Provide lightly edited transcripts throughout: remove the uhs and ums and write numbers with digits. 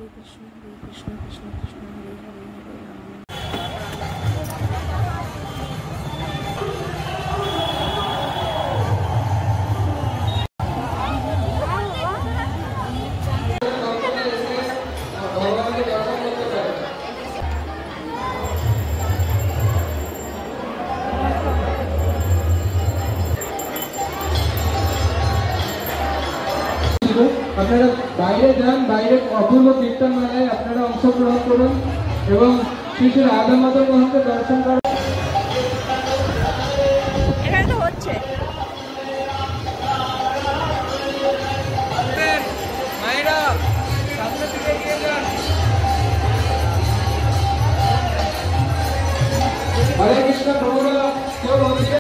कृष्ण कृष्ण कृष्ण हरे हरे हरे राम। আপনারা বাইরে যান, বাইরে অপূর্ব কীর্তন মেলায় আপনারা অংশগ্রহণ করুন এবং শ্রী শ্রী রাধা মাধব মহাকে দর্শন করুন। এখানে তো হচ্ছে মায়েরা সামনে দিকে এগিয়ে যান। হরে কৃষ্ণ প্রভুরা কেউ হচ্ছে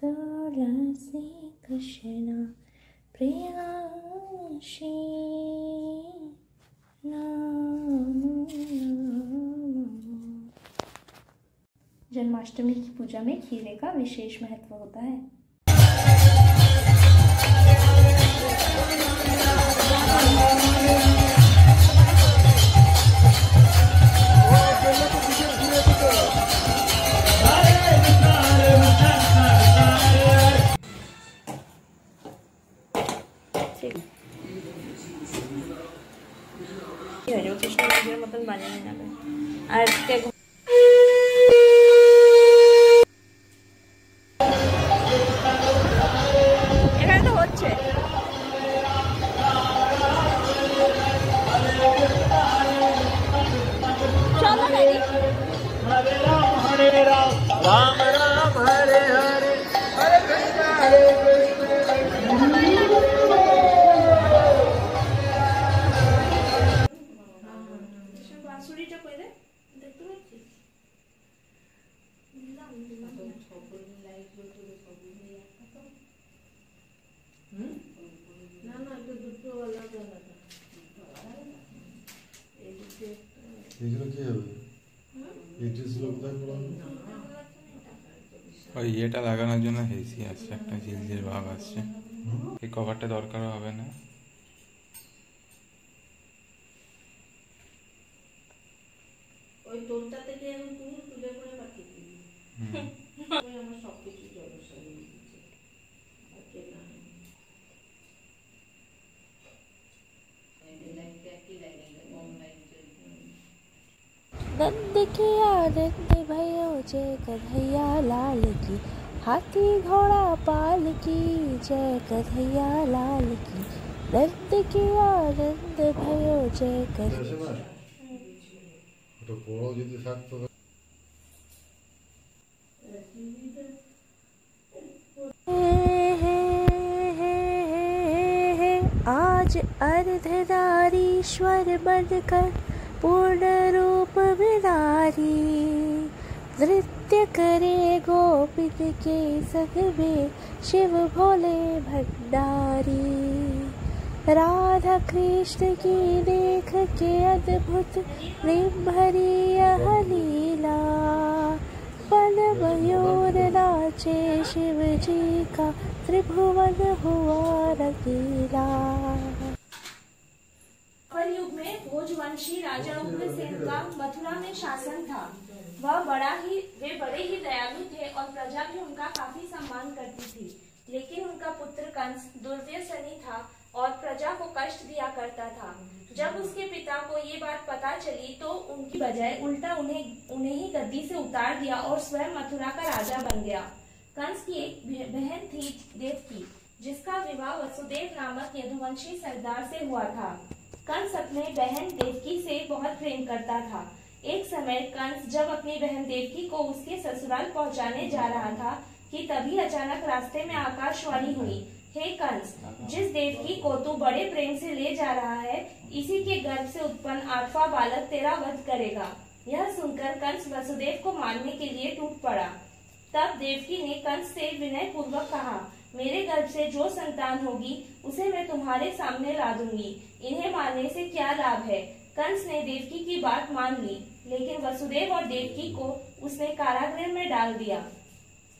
तुलसी कृष्ण प्रियांशी जन्माष्टमी की पूजा में खीरे का विशेष महत्व होता है। कृष्ण मंदिर मतन बानिয়ে নেবে আর এখানে তো হচ্ছে চলো নাকি हरे राम राम राम हरे हरे हरे कृष्ण বাঁশুরিটা কই রে দেখতে পাচ্ছিস না না এটা দুটো আলাদা আলাদা এগুলো কি হবে? ওই এটা লাগানোর জন্য হেসি আসছে, একটা ঝিলঝিল ভাব আসছে। এই কভারটা দরকার হবে না। ওই তোরটা থেকে এখন তুলে করে পাঠিয়ে দিবি। ওই আমার সবকিছু জলসা হয়ে গেছে আর কে না नंद की आनंद भयो जय कन्हैया लाल की, हाथी घोड़ा पाल की जय कन्हैया लाल की, नंद की आनंद भयो जय कन्हैया। आज अर्धनारीश्वर बनकर पूर्ण रूप विरारी, नृत्य करे गोपिन के संग में शिव भोले भंडारी। राधा कृष्ण की देख के अद्भुत प्रेम भरी यह लीला, पल मयूर नाचे शिव जी का त्रिभुवन हुआ रंगीला। कलयुग में भोजवंशी राजा उग्रसेन का मथुरा में शासन था। वे बड़े ही दयालु थे और प्रजा भी उनका काफी सम्मान करती थी। लेकिन उनका पुत्र कंस दुर्व्यसनी था और प्रजा को कष्ट दिया करता था। जब उसके पिता को ये बात पता चली तो उनकी बजाय उल्टा उन्हें ही गद्दी से उतार दिया और स्वयं मथुरा का राजा बन गया। कंस की एक बहन थी देवकी, जिसका विवाह वसुदेव नामक यदुवंशी सरदार से हुआ था। कंस अपने बहन देवकी से बहुत प्रेम करता था। एक समय कंस जब अपनी बहन देवकी को उसके ससुराल पहुंचाने जा रहा था कि तभी अचानक रास्ते में आकाशवाणी हुई, हे कंस, जिस देवकी को तू बड़े प्रेम से ले जा रहा है, इसी के गर्भ से उत्पन्न 8वां बालक तेरा वध करेगा। यह सुनकर कंस वसुदेव को मारने के लिए टूट पड़ा। तब देवकी ने कंस से विनय पूर्वक कहा, मेरे गर्भ से जो संतान होगी उसे मैं तुम्हारे सामने ला दूंगी, इन्हें मारने से क्या लाभ है। कंस ने देवकी की बात मान ली, लेकिन वसुदेव और देवकी को उसने कारागृह में डाल दिया।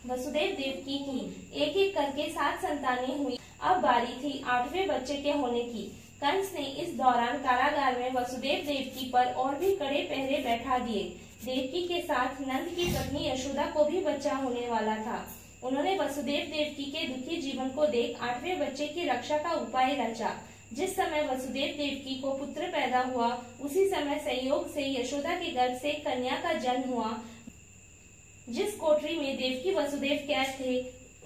वसुदेव देवकी की एक एक करके 7 संतानें हुई। अब बारी थी 8वें बच्चे के होने की। कंस ने इस दौरान कारागार में वसुदेव देवकी पर और भी कड़े पहरे बैठा दिए। देवकी के साथ नंद की पत्नी यशोदा को भी बच्चा होने वाला था। उन्होंने वसुदेव देवकी के दुखी जीवन को देख 8वें बच्चे की रक्षा का उपाय रचा। जिस समय वसुदेव देवकी को पुत्र पैदा हुआ, उसी समय संयोग से यशोदा के गर्भ से कन्या का जन्म हुआ। जिस कोठरी में देवकी वसुदेव कैद थे,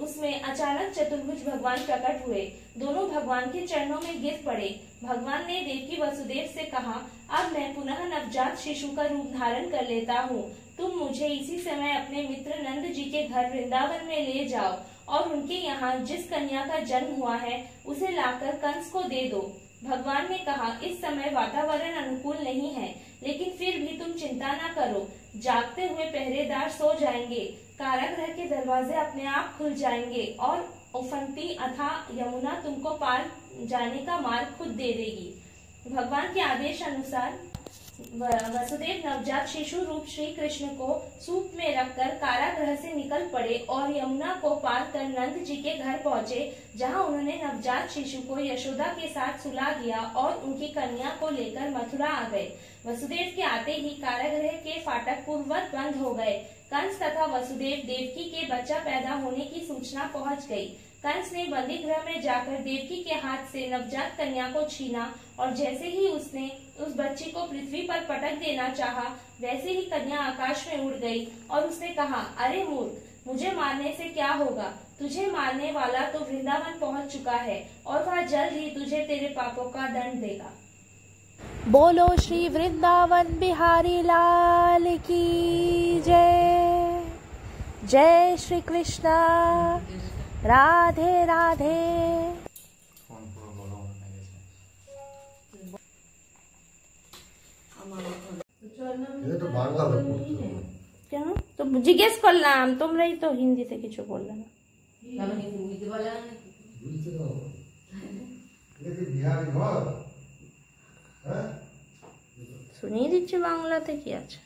उसमें अचानक चतुर्भुज भगवान प्रकट हुए। दोनों भगवान के चरणों में गिर पड़े। भगवान ने देवकी वसुदेव से कहा, अब मैं पुनः नवजात शिशु का रूप धारण कर लेता हूँ। तुम मुझे इसी समय अपने मित्र नंद जी के घर वृंदावन में ले जाओ और उनके यहाँ जिस कन्या का जन्म हुआ है उसे लाकर कंस को दे दो। भगवान ने कहा, इस समय वातावरण अनुकूल नहीं है, लेकिन फिर भी तुम चिंता न करो। जागते हुए पहरेदार सो जाएंगे, कारागृह के दरवाजे अपने आप खुल जाएंगे और उफनती अथा यमुना तुमको पार जाने का मार्ग खुद दे देगी। भगवान के आदेश अनुसार वसुदेव नवजात शिशु रूप श्री कृष्ण को सूप में रखकर कारागृह से निकल पड़े और यमुना को पार कर नंद जी के घर पहुँचे, जहाँ उन्होंने नवजात शिशु को यशोदा के साथ सुला दिया और उनकी कन्या को लेकर मथुरा आ गए। वसुदेव के आते ही कारागृह के फाटक पूर्ववत बंद हो गए। कंस तथा वसुदेव देवकी के बच्चा पैदा होने की सूचना पहुँच गयी। कंस ने बंदी गृह में जाकर देवकी के हाथ से नवजात कन्या को छीना और जैसे ही उसने उस बच्ची को पृथ्वी पर पटक देना चाहा, वैसे ही कन्या आकाश में उड़ गई और उसने कहा, अरे मूर्ख, मुझे मारने से क्या होगा? तुझे मारने वाला तो वृंदावन पहुंच चुका है और वह जल्द ही तुझे तेरे पापों का दंड देगा। बोलो श्री वृंदावन बिहारी लाल की जय। जय श्री कृष्णा। राधे राधे। কেন তো জিজ্ঞেস করলাম, তোমরাই তো হিন্দিতে কিছু বললে না। শুনিয়ে দিচ্ছি বাংলাতে কি আছে।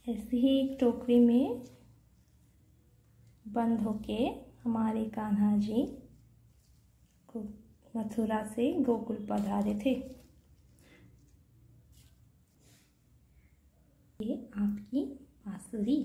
ऐसे ही एक टोकरी में बंद होके हमारे कान्हा जी मथुरा से गोकुल पधारे थे। ये आपकी बांसुरी।